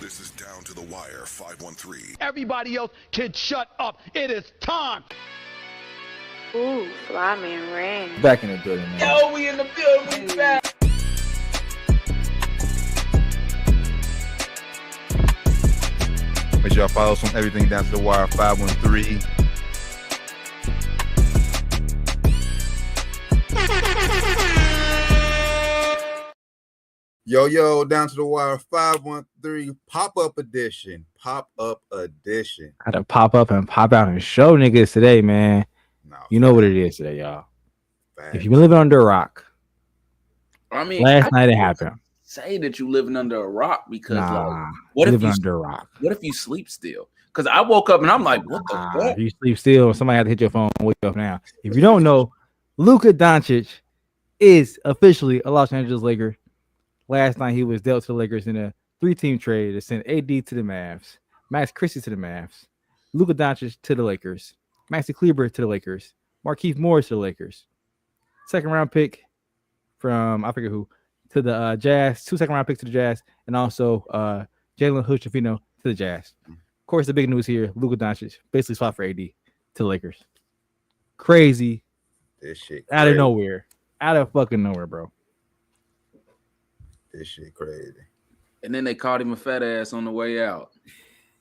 This is Down to the Wire 513. Everybody else can shut up. It is time. Ooh, fly man rain. Back in the building, man. Yo, we in the building. We back. Make sure y'all follow us on everything Down to the Wire 513. Yo, Down to the Wire 513 pop-up edition. Got to pop up and pop out and show niggas today, man. No, you know what it is today, y'all. facts. If you've been living under a rock, I mean, last night it happened. Say that you living under a rock because Nah, what if living you under a rock? What if you sleep still? Because I woke up and I'm like, what the fuck? If you sleep still, somebody had to hit your phone and wake you up now. If you don't know, Luka Doncic is officially a Los Angeles Laker. Last night he was dealt to the Lakers in a 3-team trade that sent AD to the Mavs, Max Christie to the Mavs, Luka Doncic to the Lakers, Maxi Kleber to the Lakers, Markieff Morris to the Lakers. Second round pick from I forget who to the Jazz, 2 second round picks to the Jazz, and also Jalen Hood-Schifino to the Jazz. Of course, the big news here: Luka Doncic basically swapped for AD to the Lakers. Crazy, This shit out of crazy. nowhere, out of fucking nowhere, bro. This shit crazy. And then they called him a fat ass on the way out.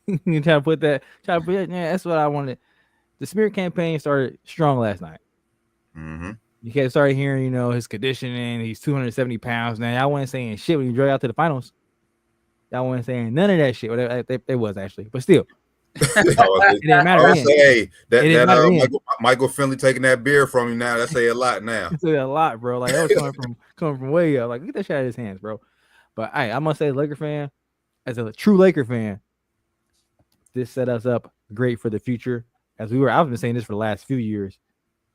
You try to put that, yeah, that's what I wanted. The smear campaign started strong last night. Mm-hmm. You guys started hearing, his conditioning. He's 270 pounds now. Y'all wasn't saying shit when you drove out to the finals. Y'all wasn't saying none of that shit. Well, they was actually, but still, it didn't matter. I say, then. Michael Finley taking that beer from him now. That say a lot now. It's a lot, bro. Like that was coming from way up. Like get that shit out of his hands, bro. But I must say, Laker fan, as a true Laker fan, this set us up great for the future. I've been saying this for the last few years.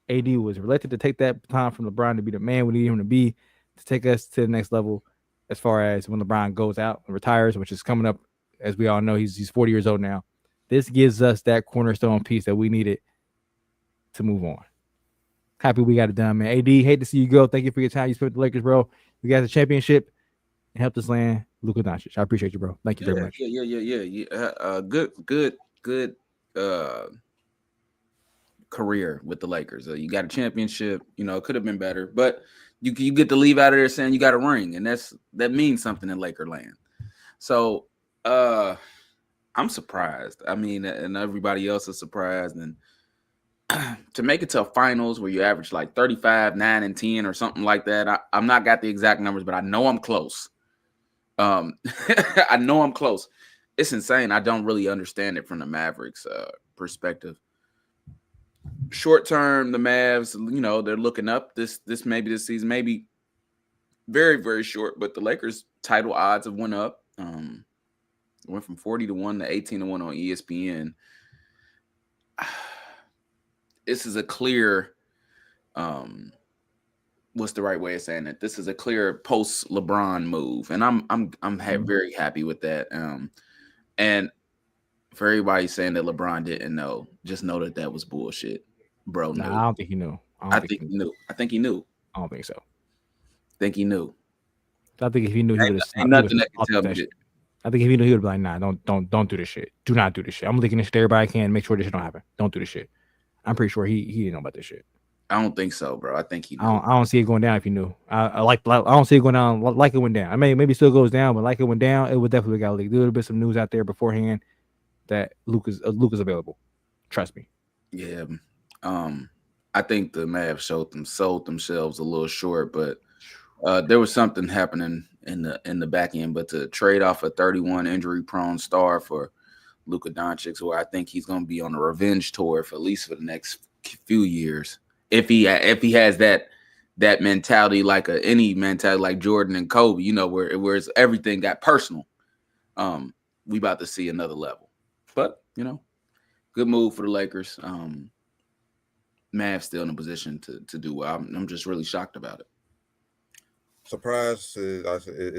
AD was reluctant to take that time from LeBron to be the man we need him to be, to take us to the next level as far as when LeBron goes out and retires, which is coming up, as we all know, he's 40 years old now. This gives us that cornerstone piece that we needed to move on. Happy we got it done, man. AD, hate to see you go. Thank you for your time you spent with the Lakers, bro. We got the championship and helped us land Luka Doncic. I appreciate you, bro. Thank you very much. Yeah. Good career with the Lakers. You got a championship. It could have been better, but you get to leave out of there saying you got a ring, and that means something in Laker land. So I'm surprised. I mean, and everybody else is surprised. And to make it to a finals where you average like 35, 9, and 10 or something like that, I'm not got the exact numbers, but I know I'm close. I know I'm close. It's insane. I don't really understand it from the Mavericks perspective. Short term, the Mavs, they're looking up this season, maybe very, very short, but the Lakers title odds have went up. Went from 40-1 to 18-1 on ESPN. This is a clear, what's the right way of saying it? This is a clear post LeBron move, and I'm very happy with that. And for everybody saying that LeBron didn't know, just know that was bullshit, bro. Nah, I don't think he knew. I think he knew. I think he knew. I don't think so. I think he knew. I think if he knew, he would have. Ain't nothing that can tell me that. I think if he knew, he would be like, nah, don't do this shit. Do not do this shit. I'm leaking this shit to everybody I can. Make sure this shit don't happen. Don't do this shit. I'm pretty sure he didn't know about this shit. I don't think so, bro. I think he knew. I don't see it going down if he knew. I don't see it going down like it went down. I mean, maybe it still goes down, but like it went down, it would definitely got leaked. There would have been some news out there beforehand that Luka's available. Trust me. Yeah. I think the Mavs sold themselves a little short, but there was something happening in the back end. But to trade off a 31 injury-prone star for Luka Doncic, where I think he's going to be on a revenge tour for at least for the next few years, if he has that mentality, like any mentality like Jordan and Kobe, where it's everything got personal. We about to see another level, but good move for the Lakers. Mavs still in a position to do well. I'm just really shocked about it. Surprise is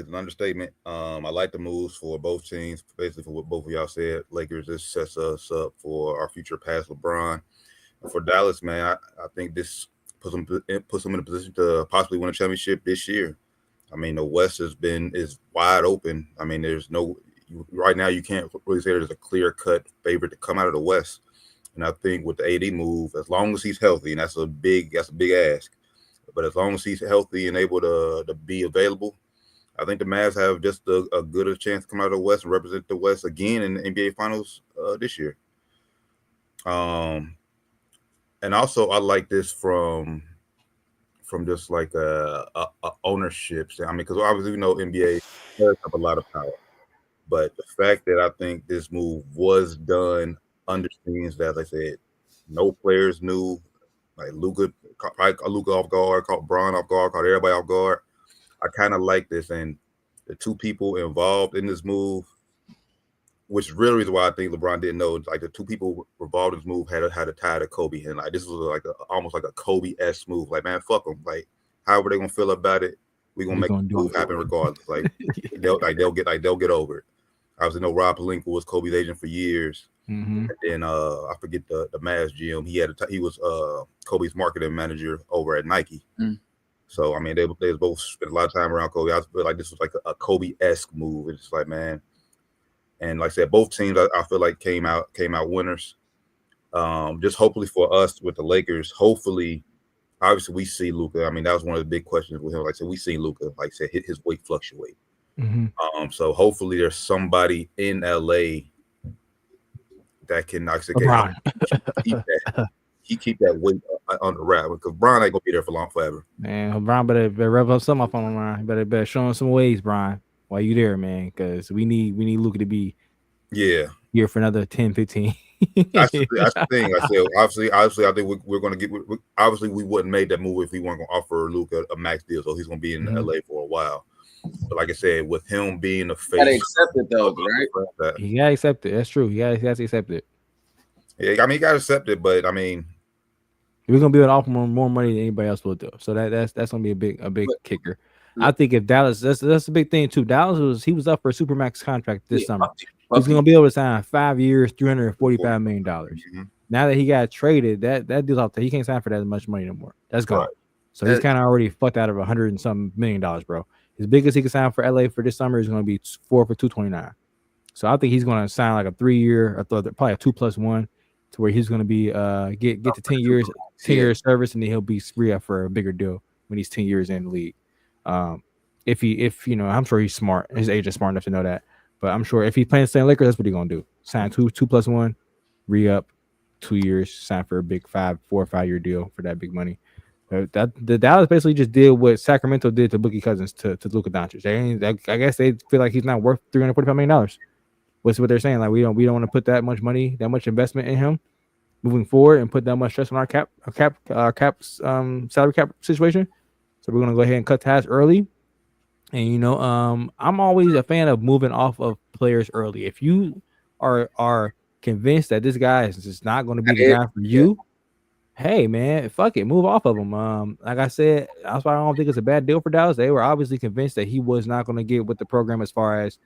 an understatement. I like the moves for both teams. Basically, for what both of y'all said, Lakers, this sets us up for our future past LeBron. And for Dallas, man, I think this puts them in a position to possibly win a championship this year. I mean, the West is wide open. I mean, right now you can't really say there's a clear cut favorite to come out of the West. And I think with the AD move, as long as he's healthy, and that's a big ask, but as long as he's healthy and able to be available, I think the Mavs have just a good chance to come out of the West and represent the West again in the NBA Finals this year. And also I like this from just like a ownership. I mean, because obviously we know NBA has a lot of power, but the fact that I think this move was done understands that, like I said, no players knew. Like Luka off guard, caught Bron off guard, caught everybody off guard. I kind of like this, and the two people involved in this move, which really is why I think LeBron didn't know. Like the two people involved in this move had a tie to Kobe, and like this was like almost like a Kobe-esque move. Like, man, fuck them. Like, however they gonna feel about it, we gonna make the move happen regardless. Like they'll get over it. Obviously, know Rob Pelinka was Kobe's agent for years. Mm-hmm. And then I forget the Mavs GM. He was Kobe's marketing manager over at Nike. So I mean, they both spent a lot of time around Kobe. I feel like this was like a Kobe-esque move. It's just like, man, and like I said, both teams I feel like came out winners. Just hopefully for us with the Lakers, hopefully, obviously we see Luka. I mean, that was one of the big questions with him. Like I said, we see Luka, like I said, his weight fluctuate. Mm-hmm. So hopefully there's somebody in LA that can, like I said, keep that weight under wrap, because Brian ain't gonna be there for long forever. Man, Brian better rev up some up on the line. Better show him some ways, Brian, while you there, man, because we need Luka to be here for another 10, 15. That's the thing. I said, obviously, I think we're going to get. Obviously, we wouldn't make that move if we weren't going to offer Luka a max deal. So he's going to be in LA for a while. But like I said, with him being the face, gotta accept it though, right? You gotta accept it. That's true. He has to accept it. Yeah, I mean, you gotta accept it. But I mean, we're gonna be able to offer more money than anybody else will do. So that's gonna be a big kicker. I think if Dallas, that's a big thing too. Dallas was up for a supermax contract this summer. He's gonna be able to sign 5 years, $345 million. Mm-hmm. Now that he got traded, that deal's off there. He can't sign for that much money no more. That's gone. Right. So he's kind of already fucked out of $100 and some million, bro. His biggest he can sign for LA for this summer is going to be 4 for $229. So I think he's going to sign like a 3-year, probably a 2+1, to where he's going to be get to 10 years service, and then he'll be free up for a bigger deal when he's 10 years in the league. If you know, I'm sure he's smart. His agent's smart enough to know that. But I'm sure if he's playing St. Lakers, that's what he's going to do. Sign 2+1, re-up, 2 years, sign for a big 4 or 5 year deal for that big money. The Dallas basically just did what Sacramento did to Boogie Cousins to Luka Doncic. I guess they feel like he's not worth $345 million. What's what they're saying? Like we don't want to put that much money, that much investment in him moving forward, and put that much stress on our salary cap situation. So we're gonna go ahead and cut ties early. And you know, I'm always a fan of moving off of players early. If you are convinced that this guy is just not going to be the guy for you, hey man, fuck it, move off of him. Like I said, that's why I don't think it's a bad deal for Dallas. They were obviously convinced that he was not going to get with the program as far as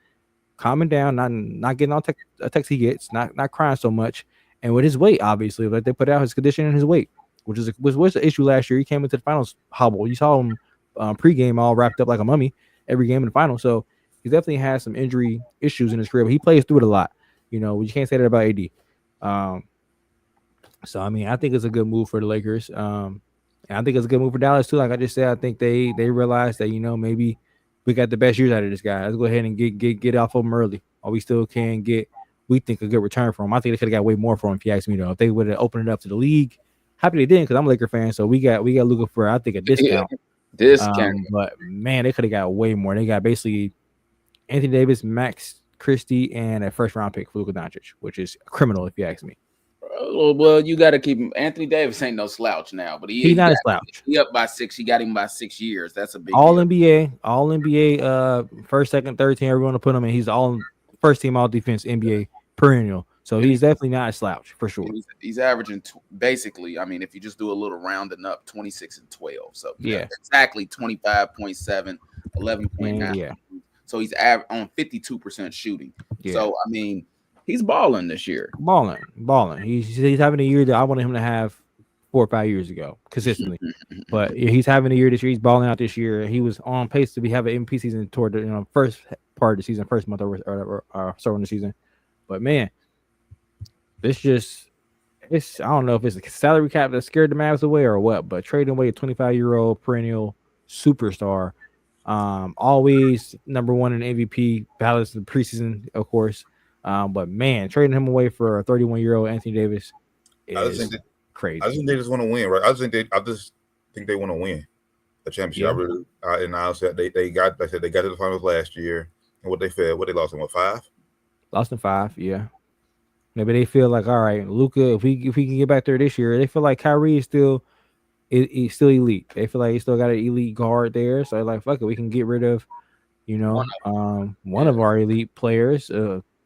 calming down, not getting all text he gets, not crying so much, and with his weight, obviously, like they put out his condition and his weight, which was the issue last year. He came into the finals hobble. You saw him pregame all wrapped up like a mummy every game in the final. So he definitely has some injury issues in his career, but he plays through it a lot. You know, you can't say that about AD. So I mean, I think it's a good move for the Lakers. And I think it's a good move for Dallas too. Like I just said, I think they realized that, you know, maybe we got the best years out of this guy. Let's go ahead and get off of him early, or we still can get, we think, a good return for him. I think they could have got way more for him, if you ask me though. If they would have opened it up to the league, happy they didn't, because I'm a Laker fan. So we got Luka for, I think, a discount. But man, they could have got way more. They got basically Anthony Davis, Max Christie, and a first round pick for Luka Doncic, which is criminal if you ask me. Well, you got to keep him. Anthony Davis ain't no slouch now, but he's not a slouch. He up by 6. He got him by 6 years. That's a big all deal. NBA, first, second, third team. Everyone to put him in. He's all first team, all defense, NBA perennial. So he's definitely not a slouch for sure. He's averaging basically. I mean, if you just do a little rounding up, 26 and 12. So yeah, exactly 25.7, 11.9. Yeah. So he's on 52% shooting. Yeah. So I mean, he's balling this year. Balling. He's having a year that I wanted him to have 4 or 5 years ago consistently. But he's having a year this year. He's balling out this year. He was on pace to have an MVP season toward the first part of the season, first month or starting the season. But man, it's I don't know if it's a salary cap that scared the Mavs away or what, but trading away a 25-year-old perennial superstar, always number one in MVP ballots in the preseason, of course. But man, trading him away for a 31-year-old Anthony Davis is crazy. I just think they just want to win, right? I just think they want to win a championship. Yeah. And I said they got to the finals last year, and what they lost in 5? Lost in 5, yeah. Maybe they feel like, all right, Luka, if we can get back there this year, they feel like Kyrie is still elite. They feel like he still got an elite guard there. So like, fuck it, we can get rid of, one of our elite players,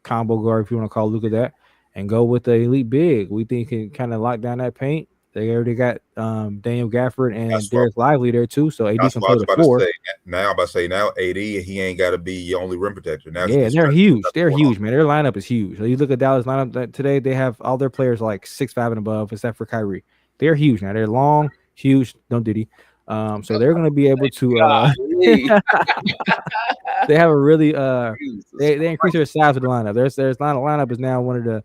combo guard, if you want to call Luka that, and go with the elite big. We think can kind of lock down that paint. They already got Daniel Gafford and Darius Lively there too. So AD can play the 4. Now I'm about to say AD, he ain't got to be your only rim protector. Now they're huge. They're huge, man. Their lineup is huge. So you look at Dallas lineup today, they have all their players like 6'5" and above, except for Kyrie. They're huge now. They're long, huge. Don't diddy. So they're going to be able to. They have a really they increase their size of the lineup. Their lineup is now one of the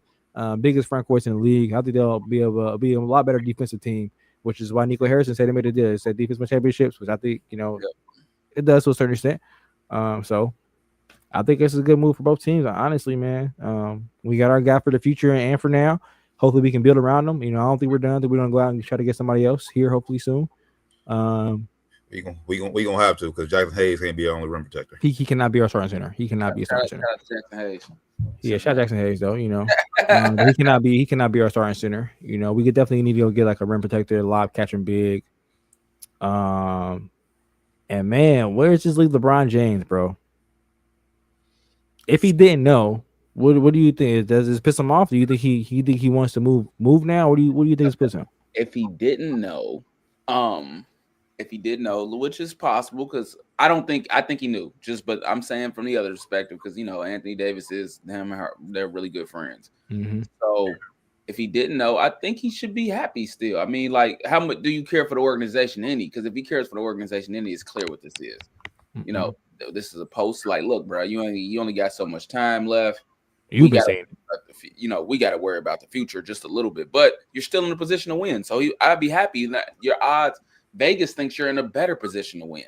biggest front courts in the league. I think they'll be able to be a lot better defensive team, which is why Nico Harrison said they made a deal. It said defense win championships, which I think it does to a certain extent. So I think this is a good move for both teams. Honestly, man, we got our guy for the future and for now. Hopefully, we can build around them. I don't think we're done. I think we're gonna go out and try to get somebody else here. Hopefully soon. We gonna have to, because Jackson Hayes can't be our only rim protector. He cannot be our starting center. He cannot be a starting center. Jackson Hayes. Yeah, shout Jackson Hayes though. But he cannot be our starting center. We could definitely need to go get like a rim protector, lob catching big. And man, where does this leave LeBron James, bro? If he didn't know, what do you think? Does this piss him off? Do you think he wants to move now? What do you think is pissing him? If he didn't know, which is possible, because I think he knew. But I'm saying from the other perspective, because Anthony Davis is him and her, they're really good friends. Mm-hmm. So if he didn't know, I think he should be happy still. I mean, like, how much do you care for the organization any? Because if he cares for the organization any, it's clear what this is. Mm-hmm. This is a post like, look, bro, you only got so much time left. You've been saying it. We got to worry about the future just a little bit, but you're still in a position to win. So I'd be happy that your odds. Vegas thinks you're in a better position to win.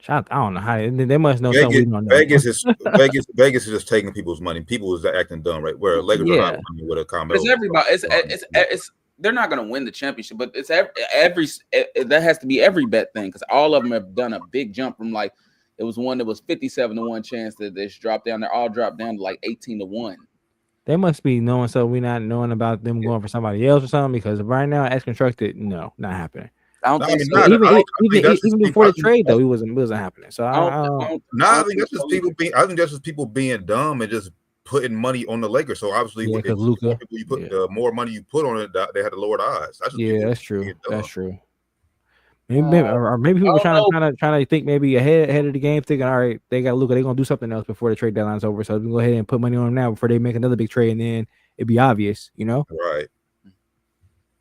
I don't know how they must know something we don't know. Vegas is just taking people's money. People is acting dumb, right? Where Lakers are not winning with a combo. It's everybody. It's they're not going to win the championship, but it's every that has to be every bet thing, because all of them have done a big jump from, like, it was one that was 57-1 chance that they dropped down. They're all dropped down to like 18-1. They must be knowing, so we're not knowing about them going for somebody else or something, because right now, as constructed, no, not happening. I don't think even before the trade, though, it wasn't happening. So I think that's just people being. I think that's just people being dumb and just putting money on the Lakers. So obviously, because Luka, the more money you put on it, they had to lower the odds. That's true. That's true. Maybe people trying to think maybe ahead of the game, thinking, all right, they got Luka, they're gonna do something else before the trade deadline's over. So we can go ahead and put money on them now before they make another big trade, and then it'd be obvious, Right.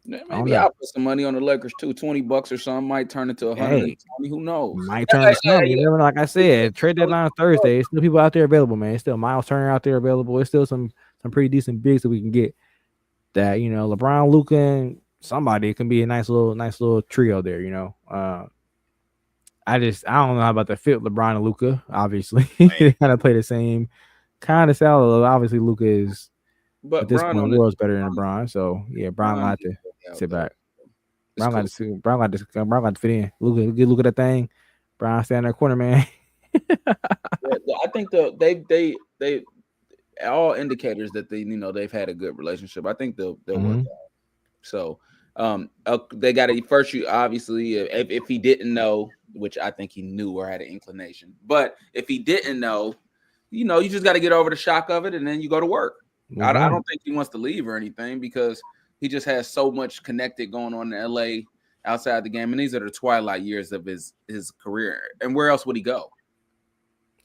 Maybe I'll put some money on the Lakers too. $20 or something might turn into 120. Who knows? Might turn into something. You never know. Like I said, trade deadline Thursday. There's still people out there available, man. It's still Miles Turner out there available. There's still some pretty decent bigs that we can get. That LeBron, Luka, and somebody, it can be a nice little trio there. I don't know about the fit LeBron and Luka. Obviously, they kind of play the same kind of style. Obviously, Luka is. But at this point, the world's better than LeBron. So yeah, Bron got to sit back. Bron got to fit in. Look at that thing. Bron stand in that corner, man. I think they all indicators that they've had a good relationship. I think they'll work out. So they got to first. You obviously, if he didn't know, which I think he knew or had an inclination, but if he didn't know, you just got to get over the shock of it, and then you go to work. Mm-hmm. I don't think he wants to leave or anything, because he just has so much connected going on in LA outside the game, and these are the twilight years of his career. And where else would he go?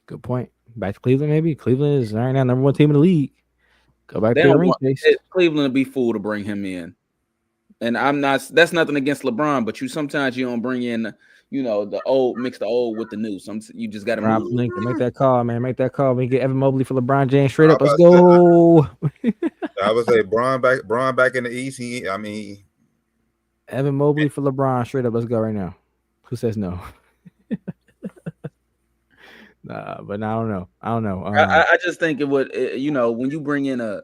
Good point. Back to Cleveland, maybe. Cleveland is right now number one team in the league. Go back to the ring space. Cleveland would be fool to bring him in. And that's nothing against LeBron, but sometimes you don't bring in the old mix the old with the new. You just got to Rob move. Lincoln, make that call, man. Make that call. We get Evan Mobley for LeBron James straight I up. Let's was about go. I would say Braun back in the East. Evan Mobley for LeBron straight up. Let's go right now. Who says no? Nah, but I don't know. I just think it would, when you bring in a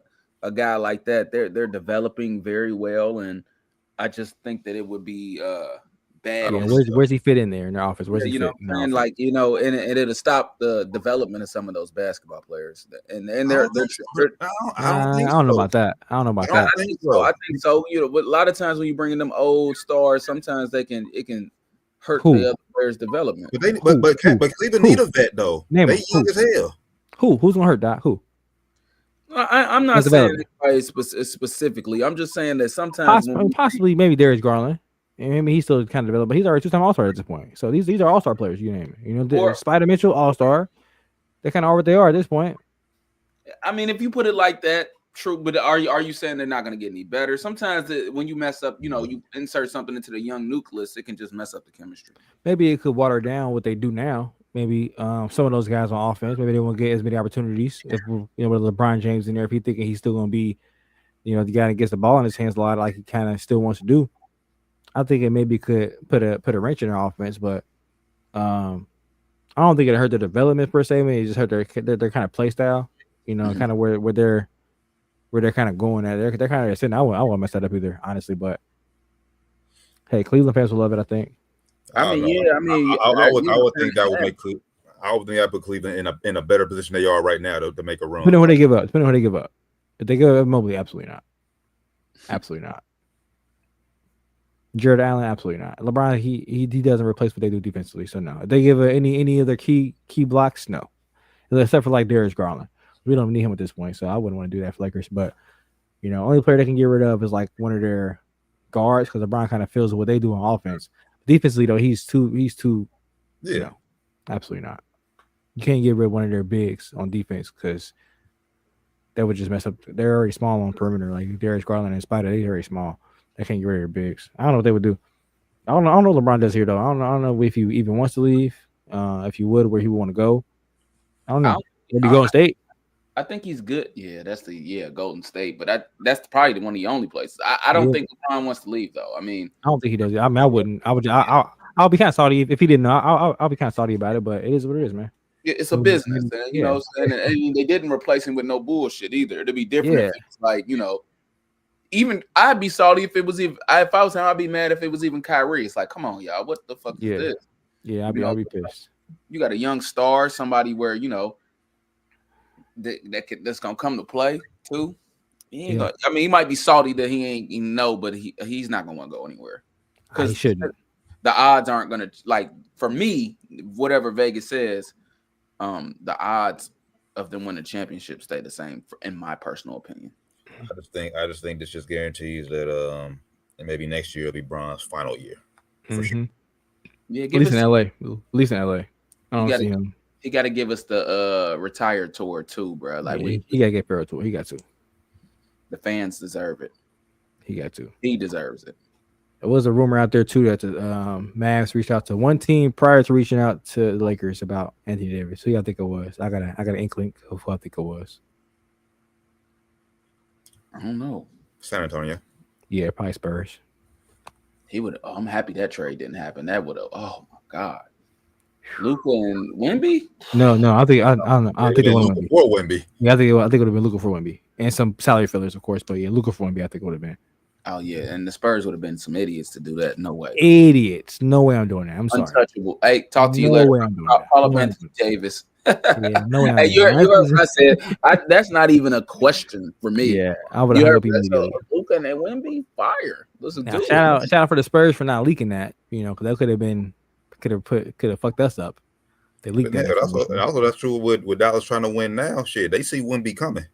guy like that, they're developing very well, and I just think that it would be bad. Yeah, where's he fit in there in their offense? Where's he fit? And and it'll stop the development of some of those basketball players. And I they're I don't know about that. I don't know about that. I think so. But a lot of times when you bring in them old stars, sometimes it can hurt the other players' development. But Cleveland need a vet though. Name they young as hell. Who's gonna hurt Doc? Who? I'm not saying anybody specifically. I'm just saying that sometimes possibly maybe Darius Garland. Maybe he's still kind of developed, but he's already 2-time All-Star at this point. So these are All-Star players. You name it. Spider Mitchell, All-Star. They kind of are what they are at this point. I mean, if you put it like that, true. But are you saying they're not going to get any better? Sometimes when you mess up, you insert something into the young nucleus, it can just mess up the chemistry. Maybe it could water down what they do now. Maybe some of those guys on offense, maybe they won't get as many opportunities. If with LeBron James in there, if he's thinking he's still going to be, the guy that gets the ball in his hands a lot, like he kind of still wants to do. I think it maybe could put a wrench in their offense, but I don't think it hurt their development per se. I mean, it just hurt their kind of play style. Kind of where they're kind of going at. They're kind of sitting. I won't mess that up either, honestly. But hey, Cleveland fans will love it, I think. I would think that would make Cleveland. I would think I put Cleveland in a better position they are right now to make a run. Depending on who they give up. If they give up Mobley, absolutely not. Absolutely not. Jared Allen, absolutely not. LeBron, he doesn't replace what they do defensively, so no. If they give any other key blocks, no. Except for like Darius Garland. We don't need him at this point, so I wouldn't want to do that for Lakers. But only player they can get rid of is like one of their guards because LeBron kind of feels what they do on offense. Defensively, though, he's too. Yeah, absolutely not. You can't get rid of one of their bigs on defense because that would just mess up. They're already small on perimeter, like Darius Garland and Spider. They're already small. They can't get rid of their bigs. I don't know what they would do. I don't know what LeBron does here though. I don't know if he even wants to leave. If he would, where he would want to go. I don't know. Maybe Golden State. I think he's good. Yeah, that's Golden State. But that's probably one of the only places. I don't think LeBron wants to leave though. I mean, I don't think he does. I mean, I wouldn't. I'll be kind of salty if he didn't know. I'll be kind of salty about it. But it is what it is, man. It's a business, and they didn't replace him with no bullshit either. It'd be different if it's like even I'd be salty if it was even if I was him, I'd be mad if it was even Kyrie. It's like, come on, y'all, what the fuck is this? Yeah, I'll be pissed. You got a young star, somebody where that's gonna come to play too. He might be salty that he ain't even know, but he's not gonna want to go anywhere because he shouldn't. The odds aren't gonna for me. Whatever Vegas says, the odds of them winning the championship stay the same, in my personal opinion. I just think this just guarantees that maybe next year will be Bron's final year for sure. Yeah, at least in LA. I don't see him. He got to give us the retired tour too, bro. Like he got to get Farrell tour. He got to. The fans deserve it. He got to. He deserves it. There was a rumor out there too that the Mavs reached out to one team prior to reaching out to the Lakers about Anthony Davis. Who y'all think it was? I got an inkling of who I think it was. I don't know. San Antonio. Yeah, probably Spurs. He would. I'm happy that trade didn't happen. That would have. Oh my God. Luka and Wemby? No. I don't know. I think it was Luka for Wemby. Yeah, I think it would have been Luka for Wemby and some salary fillers, of course. But yeah, Luka for Wemby, I think it would have been. Oh yeah, and the Spurs would have been some idiots to do that. No way. Idiots. No way I'm doing that. I'm sorry. Untouchable. Hey, talk to you later. Call up Anthony Davis. Yeah, no way. Hey, you heard what I said. That's not even a question for me. Yeah, I would have Luka and Wemby fire. Listen, shout out for the Spurs for not leaking that. Because that could have fucked us up. They leaked that. Also, that's true with Dallas trying to win now. Shit, they see Wemby coming.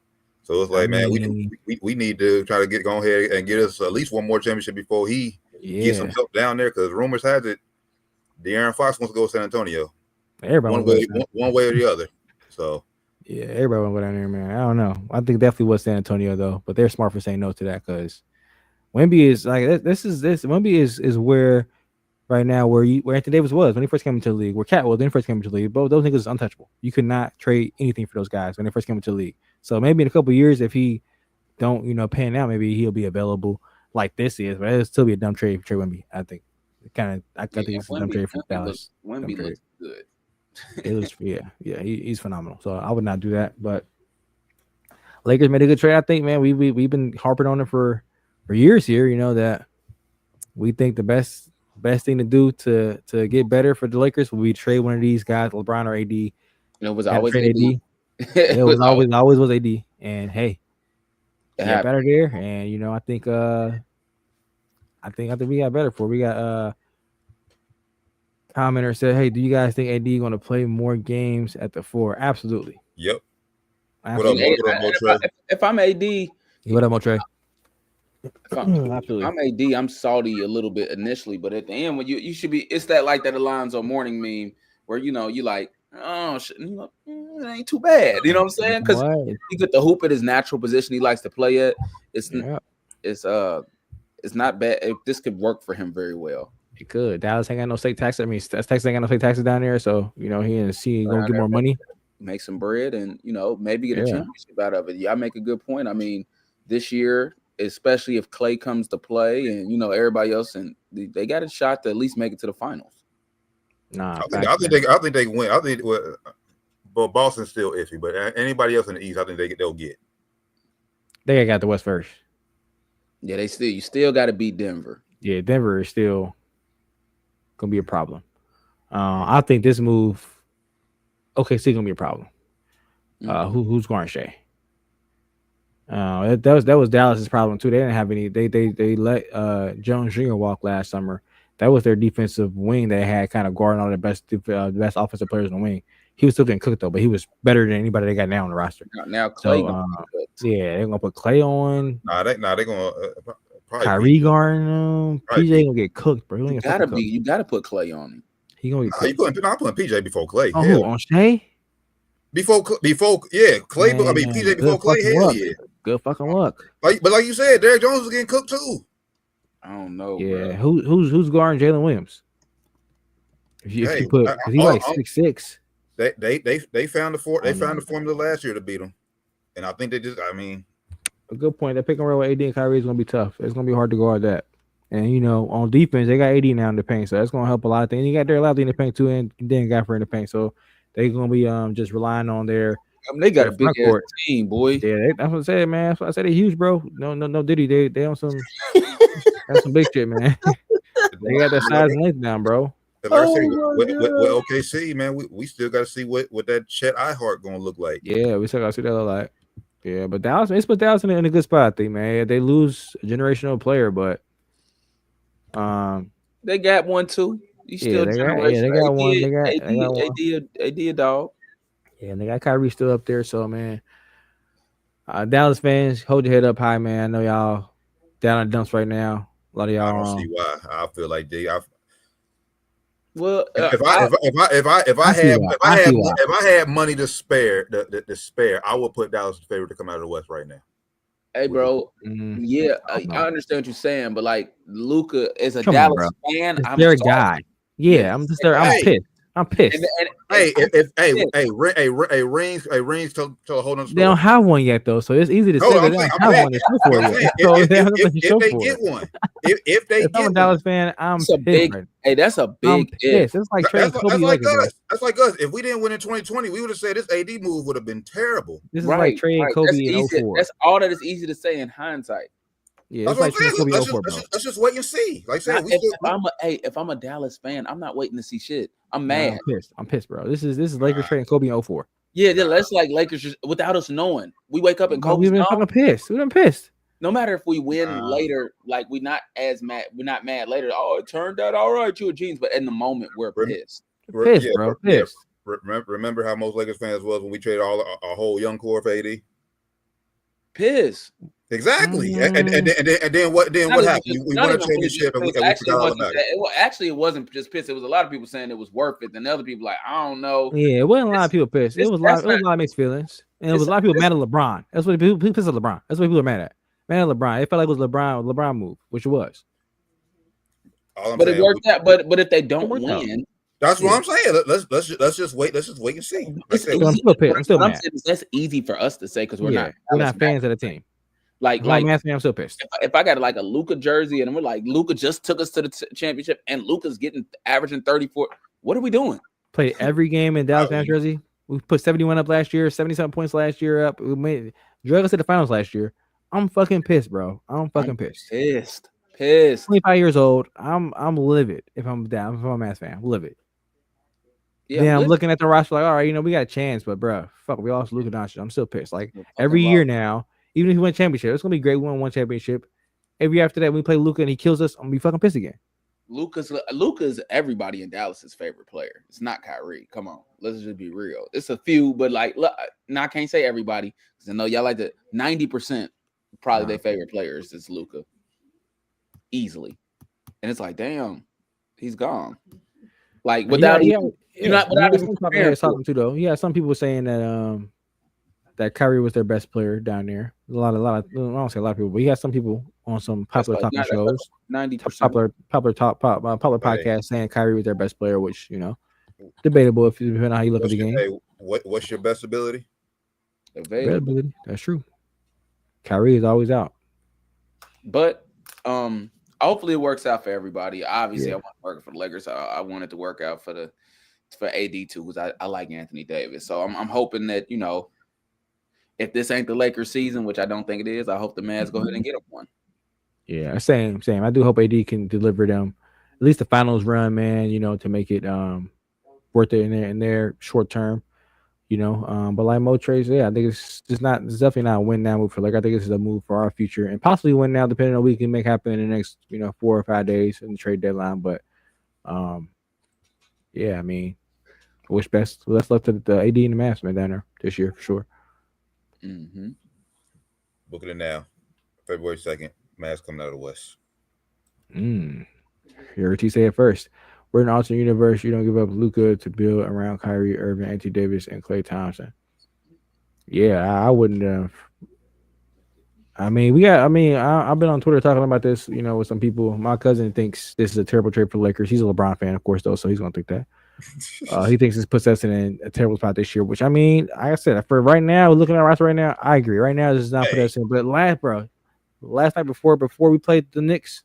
So it's like, man, we need to try to go ahead and get us at least one more championship before he gets some help down there. Because rumors has it, De'Aaron Fox wants to go to San Antonio. Everybody one way or the other. So yeah, everybody want to go down there, man. I don't know. I think definitely was San Antonio though, but they're smart for saying no to that because Wemby is like this. Wemby is where right now where Anthony Davis was when he first came into the league, where Cat was when he first came into the league. Both those niggas is untouchable. You could not trade anything for those guys when they first came into the league. So maybe in a couple of years, if he don't pan out, maybe he'll be available like this is, but it'll still be a dumb trade for Trey Wemby. I think I think it's a dumb trade for Dallas. Wemby looks good. It looks he's phenomenal. So I would not do that. But Lakers made a good trade. I think, man. We've been harping on it for years here. You know that we think the best thing to do to get better for the Lakers will be trade one of these guys, LeBron or AD. It was always AD. It was always was AD. And hey, got better there. And I think we got better for it. We got commenter said, hey, do you guys think AD going to play more games at the 4? Absolutely. Yep. Absolutely. What up, Mo Trey? If I'm AD, what up, Mo Trey? Absolutely. I'm AD. I'm salty a little bit initially, but at the end, when you should be, it's that Alonzo Mourning meme where you like, oh shit, it ain't too bad. You know what I'm saying? Because he get the hoop at his natural position he likes to play at. It's not bad. This could work for him very well. It could. Dallas ain't got no state taxes. I mean, Texas ain't got no state taxes down there, so he and C gonna get more money, make some bread, and maybe get a championship out of it. Y'all make a good point. I mean, this year, especially if Clay comes to play, and everybody else, and they got a shot to at least make it to the finals. Nah, I think they can win. I think, but Boston's still iffy. But anybody else in the East, I think they'll get. They got the West first. Yeah, you still got to beat Denver. Yeah, Denver is still gonna be a problem. I think this move, OKC gonna be a problem. Who's guarding Shea? That was Dallas's problem too. They didn't have any. They let Jones Jr. walk last summer. That was their defensive wing. They had kind of guarding all the best offensive players in the wing. He was still getting cooked though, but he was better than anybody they got now on the roster. Now Clay, they're gonna put Clay on. They're gonna. Kyrie guarding PJ gonna get cooked, bro. You gotta put Clay on him. He gonna get cooked. I'm putting PJ before Clay. On Shea? Before Clay. Man, I mean PJ before Clay. Hell yeah. Good fucking luck. But like you said, Derrick Jones was getting cooked too. I don't know. Yeah, bro. Who's guarding Jalen Williams? If you put, because he's like 6'6". They found the formula last year to beat him, and I think they just. I mean. A good point. That pick and roll with AD and Kyrie is gonna be tough. It's gonna be hard to guard that. And on defense, they got AD now in the paint, so that's gonna help a lot of things. You got Derrick Lively in the paint too, and then Gafford in the paint. So they're gonna be just relying on their. They got a big ass team, boy. Yeah, that's what I said, man. That's what I said. They're huge, bro. No, Diddy. They on some. That's some big shit, man. They got that size and length down, bro. With OKC, man, we still got to see what that Chet Ihart gonna look like. Yeah, we still got to see that look like. Yeah, but Dallas, it's put Dallas in a good spot, I think, man. They lose a generational player, but they got one too. They got one. They got AD a dog. Yeah, and they got Kyrie still up there. So, man, Dallas fans, hold your head up high, man. I know y'all down in the dumps right now. A lot of y'all. I don't see why. I feel like well, if I had money to spare, I would put Dallas in favor to come out of the West right now. Hey, bro. Yeah, I understand what you're saying, but like Luka is a Dallas fan. I'm their guy. Yeah, I'm just there. I'm pissed. I'm pissed. Rings to hold on. They don't have one yet, though, so it's easy to say they don't have one to show for it. If they get one, if they get a Dallas fan, I'm pissed. Hey, that's a big if. It's like trading Kobe. That's like us. If we didn't win in 2020, we would have said this AD move would have been terrible. This is like trading Kobe in 04. That's all that is easy to say in hindsight. Yeah, it's like trading Kobe in 04, bro. Let's just wait and see. Like I said, if I'm a Dallas fan, I'm not waiting to see shit. I'm mad. I'm pissed, bro. This is Lakers trading Kobe in 04. Yeah, that's like Lakers just without us knowing. We wake up and Kobe's we've been fucking pissed. We've been pissed. No matter if we win later, like we're not mad later. Oh, it turned out all right, you jeans. But in the moment, we're pissed. Pissed, bro. Pissed. Remember how most Lakers fans was when we traded our whole young core for AD? Pissed. Exactly. And then what happened? We won a championship and we forgot all about it. Actually, it wasn't just pissed. It was a lot of people saying it was worth it. And other people like, I don't know. Yeah, it wasn't a lot of people pissed. It was a lot of mixed feelings. And it was a lot of people mad at LeBron. That's what people pissed at LeBron. That's what people are mad at. Mad at LeBron. It felt like it was LeBron move, which it was. All I'm But it saying, worked out. But if they don't worked out. win, that's what I'm saying. Let's just wait. Let's just wait and see. Like I it's said, I'm easy. still pissed. I'm still What I'm mad. saying is that's easy for us to say because we're not fans of the team. Like I'm asking, I'm still pissed. if I got like a Luka jersey and we're like Luka just took us to the championship and Luka's getting averaging 34, what are we doing? Played every game in Dallas Mavericks jersey. We put 71 up last year, 70-something points last year up. We drug us to the finals last year. I'm fucking pissed, bro. I'm fucking pissed. Pissed. 25 years old. I'm livid if I'm down. If I'm a Mavs fan, I'm livid. Yeah, then I'm looking at the roster like, all right, we got a chance, but bro, fuck, we lost Luka Doncic. I'm still pissed. Like every year now, even if we win championship, it's gonna be great. We won one championship. Every year after that, we play Luka and he kills us. I'm gonna be fucking pissed again. Luka's everybody in Dallas's favorite player. It's not Kyrie. Come on, let's just be real. It's a few, but like, look, now I can't say everybody because I know y'all like the 90% probably their favorite players is Luka, easily, and it's like, damn, he's gone. Like without talking to though. Yeah, some people saying that that Kyrie was their best player down there. A lot of I don't say a lot of people, but he had some people on some popular talking shows, 90% popular podcast saying Kyrie was their best player, which debatable if depending on how you look at the game. Hey, what's your best ability? Availability. That's true. Kyrie is always out, but hopefully it works out for everybody. Obviously, I want to work for the Lakers. I want it to work out for AD too because I like Anthony Davis. So I'm hoping that if this ain't the Lakers season, which I don't think it is, I hope the Mavs go ahead and get him one. Yeah, same. I do hope AD can deliver them at least the finals run, man. To make it worth it in their short term. But like Mo trades, I think it's definitely not a win now move for Lakers. I think this is a move for our future and possibly win now, depending on what we can make happen in the next 4 or 5 days in the trade deadline. But I mean, wish best. Let's look to the AD and the Mavs man down there this year for sure. Mm-hmm. Booking it now, February 2nd. Mavs coming out of the West. You heard T say it first. We're in an alternate universe. You don't give up Luka to build around Kyrie Irving, Anthony Davis, and Klay Thompson. Yeah, I wouldn't have. I've been on Twitter talking about this, with some people. My cousin thinks this is a terrible trade for the Lakers. He's a LeBron fan, of course, though, so he's going to think that. He thinks this puts us in a terrible spot this year, which, like I said, for right now, looking at our roster right now, I agree. Right now, this does not put us in. But last night before we played the Knicks,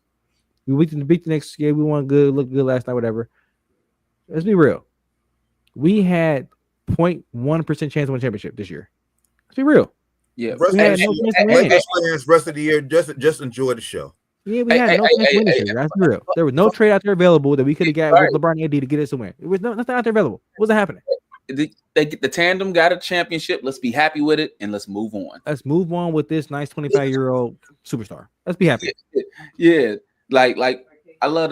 we beat the Knicks. Yeah, we won good, looked good last night, whatever. Let's be real. We had 0.1% chance to win a championship this year. Let's be real. Yeah, rest of the year, just enjoy the show. Yeah, we had no chance to win this year. That's real. There was no trade out there available that we could have got with LeBron and AD to get us a win. There was nothing out there available. What was happening? The tandem got a championship. Let's be happy with it and let's move on. Let's move on with this nice 25-year-old superstar. Let's be happy. Yeah. Like I love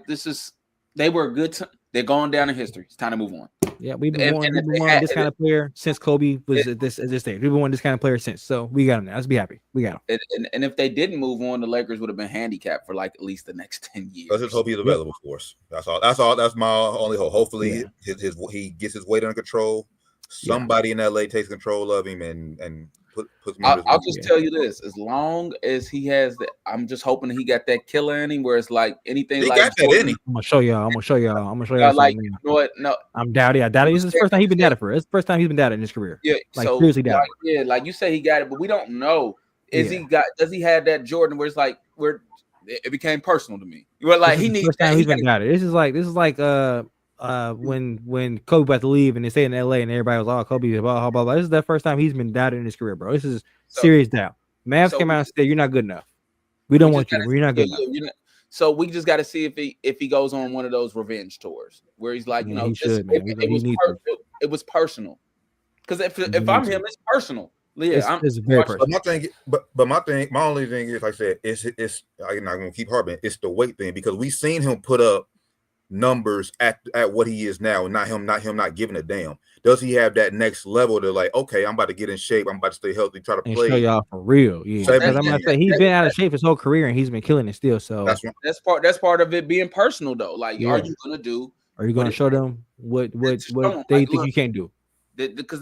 this is they were a good they're going down in history. It's time to move on. Yeah, we've been wanting this kind of player since Kobe was at this stage. We've been wanting this kind of player since. So we got him now. Let's be happy. We got him. And if they didn't move on, the Lakers would have been handicapped for like at least the next 10 years. Let's just hope he's available for us. That's all. That's my only hope. Hopefully he gets his weight under control. Somebody in LA takes control of him and puts him I'll just tell you this: as long as he has that, I'm just hoping he got that killer in him, where it's like anything he like got that in him. I'm gonna show y'all. Like, you know what? No, I'm doubting. This is the first time he's been doubted for. It's the first time he's been doubted in his career. Yeah, like seriously doubted. Like you say, he got it, but we don't know. Does he have that Jordan where it's like it became personal to me? Well, like he needs. First time he's been doubted. This is like when Kobe about to leave and they stay in LA and everybody was Kobe blah, blah, blah. This is the first time he's been doubted in his career, bro. This is serious doubt. Mavs came out and said, "You're not good enough. We don't want you. You're not good enough." So we just got to see if he goes on one of those revenge tours where he's like, it was personal. Because if I'm him, it's personal. Yeah, it's very personal. But my only thing is, like I said, it's I'm not gonna keep harping. It's the weight thing because we've seen him put up numbers at what he is now, and not him giving a damn. Does he have that next level to like, okay, I'm about to get in shape, I'm about to stay healthy, try to play? Show y'all for real, yeah. Because I'm gonna say he's been out of shape his whole career and he's been killing it still. So that's part of it being personal though. Like, are you gonna show them what they think you can't do? Because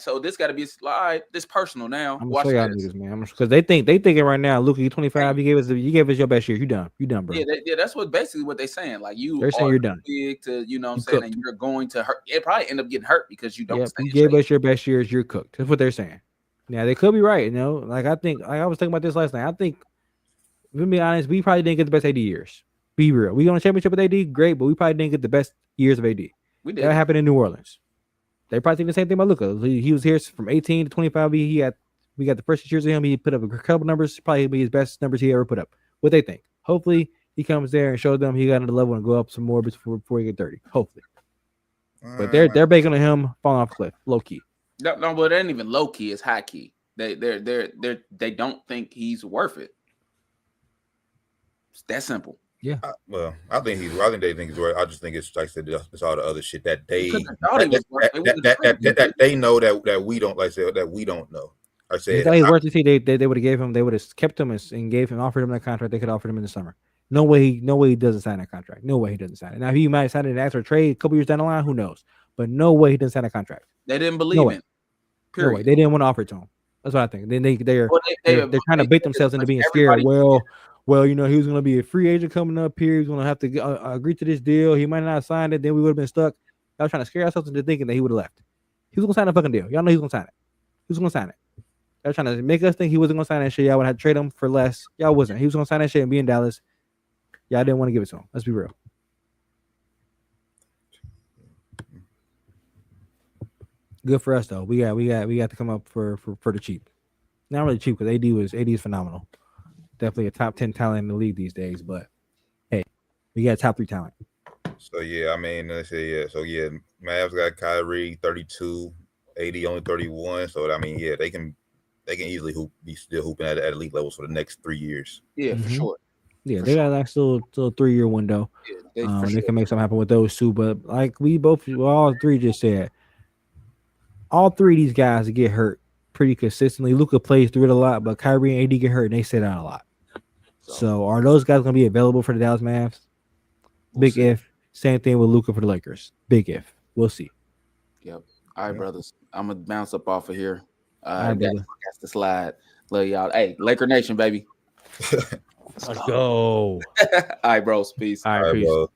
so this got to be all right. This personal now. I'm gonna Watch show y'all this. niggas, man. Because they thinking right now, Luka, you 25. You gave us your best year. You done, bro. Yeah, that's basically what they're saying. Like They're saying you're done. Big to what I'm You saying, cooked. and you're going to hurt. It probably end up getting hurt because you don't. Yep, you gave us your best years. You're cooked. That's what they're saying. Now they could be right. You know, like I was thinking about this last night. I think, to be honest, we probably didn't get the best AD years. Be real. We won a championship with AD, great, but we probably didn't get the best years of AD. We did. That happened in New Orleans. They probably think the same thing about Luka. He was here from 18 to 25. We got the first 6 years of him. He put up a couple numbers, probably be his best numbers he ever put up. What they think? Hopefully, he comes there and shows them he got another level and go up some more before he get 30. Hopefully, but they're banking on him falling off a cliff, low key. No, but it ain't even low key. It's high key. They don't think he's worth it. It's that simple. Yeah. I think they think he's worth. I just think it's like I said, it's all the other shit that they they know that we don't that we don't know. I said he's worth it. They would have gave him. They would have kept him and offered him that contract. They could have offered him in the summer. No way he doesn't sign that contract. No way he doesn't sign it. Now he might sign it and ask for a trade a couple years down the line. Who knows? But no way he doesn't sign a contract. They didn't believe in. Period. No way. They didn't want to offer it to him. That's what I think. Then they're trying to bait themselves into being scared. Well, he was going to be a free agent coming up here. He's going to have to agree to this deal. He might not have signed it. Then we would have been stuck. I was trying to scare ourselves into thinking that he would have left. He was going to sign a fucking deal. Y'all know he was going to sign it. He was going to sign it. They were trying to make us think he wasn't going to sign that shit. Y'all would have to trade him for less. Y'all wasn't. He was going to sign that shit and be in Dallas. Y'all didn't want to give it to him. Let's be real. Good for us though. We got to come up for the cheap. Not really cheap because AD is phenomenal. Definitely a top 10 talent in the league these days. But hey, we got top 3 talent. So yeah, I mean, let's say yeah. So yeah, Mavs got Kyrie 32, AD only 31. So I mean, yeah, they can easily be still hooping at elite levels for the next 3 years. Yeah, for sure. Yeah, they got like still a 3-year window. Yeah, they can make something happen with those two. But like all three just said, all 3 of these guys get hurt pretty consistently. Luka plays through it a lot, but Kyrie and AD get hurt and they sit out a lot. So are those guys going to be available for the Dallas Mavs? Big if. Same thing with Luka for the Lakers. Big if. We'll see. Yep. All right, brothers. I'm going to bounce up off of here. All right, that's the slide. Love y'all. Hey, Laker Nation, baby. Let's go. All right, bros. Peace. All right, peace. Bro.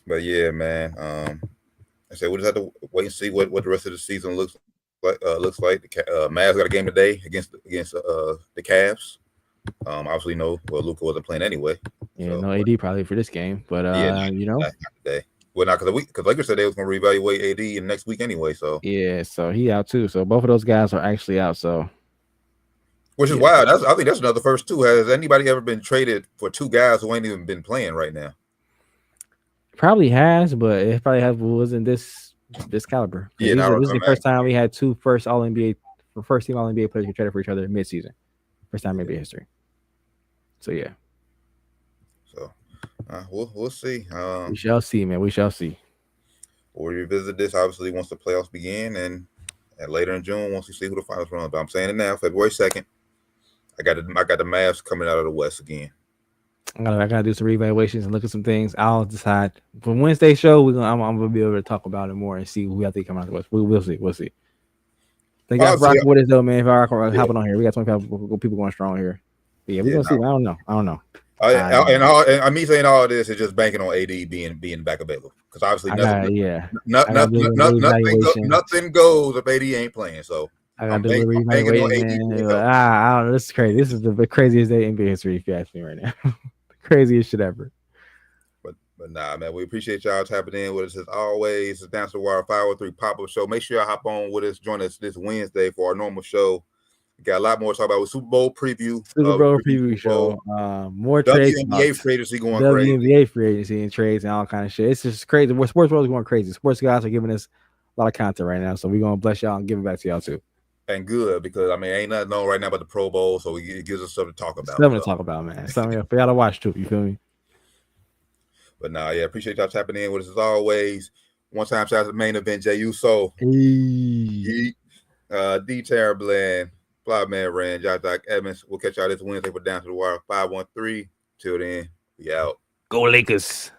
But yeah, man. I said we just have to wait and see what the rest of the season looks like. The Mavs got a game today against the Cavs. Obviously, Luka wasn't playing anyway. Yeah, so, no AD probably for this game, but not today. Well, not because Lakers said they was going to reevaluate AD in next week anyway. So yeah, so he out too. So both of those guys are actually out. So which is wild. I think that's another first too. Has anybody ever been traded for 2 guys who ain't even been playing right now? Probably has, but it probably wasn't this caliber. Yeah, this is the first time we had 2 first team All NBA players get traded for each other mid-season. First time in NBA history. So yeah. So we'll see. We shall see, man. We shall see. We'll revisit this obviously once the playoffs begin and later in June once we see who the finals run. But I'm saying it now, February 2nd. I got the Mavs coming out of the West again. I gotta do some reevaluations and look at some things. I'll decide for Wednesday show. I'm gonna be able to talk about it more and see who I think come out of the West. We'll see. Thank you for rocking with us though, man. If I hopping on here, we got 25 people going strong here. But yeah, we're gonna see. I don't know. And me saying all this is just banking on AD being back available because obviously nothing goes if AD ain't playing. So I got to do a reevaluation. I don't know. This is crazy. This is the craziest day in NBA history, if you ask me right now. The craziest shit ever. But nah, man, we appreciate y'all tapping in with us as always. It's Down to the Wire 513 pop-up show. Make sure y'all hop on with us. Join us this Wednesday for our normal show. We got a lot more to talk about with Super Bowl preview. Show. More trades. WNBA free agency going crazy. WNBA free agency and trades and all kind of shit. It's just crazy. Sports world is going crazy. Sports guys are giving us a lot of content right now. So we're going to bless y'all and give it back to y'all too. And good, because I mean, ain't nothing known right now about the Pro Bowl, so it gives us something to talk about. Something to talk about, man. Something for y'all to watch too. You feel me? But nah, yeah, appreciate y'all tapping in with us as always. One time shout out to the main event, Jay Uso, D Terribland, Fly Man Rand, Josh Doc Evans. We'll catch y'all this Wednesday for Down to the Wire 513. Till then, we out. Go Lakers.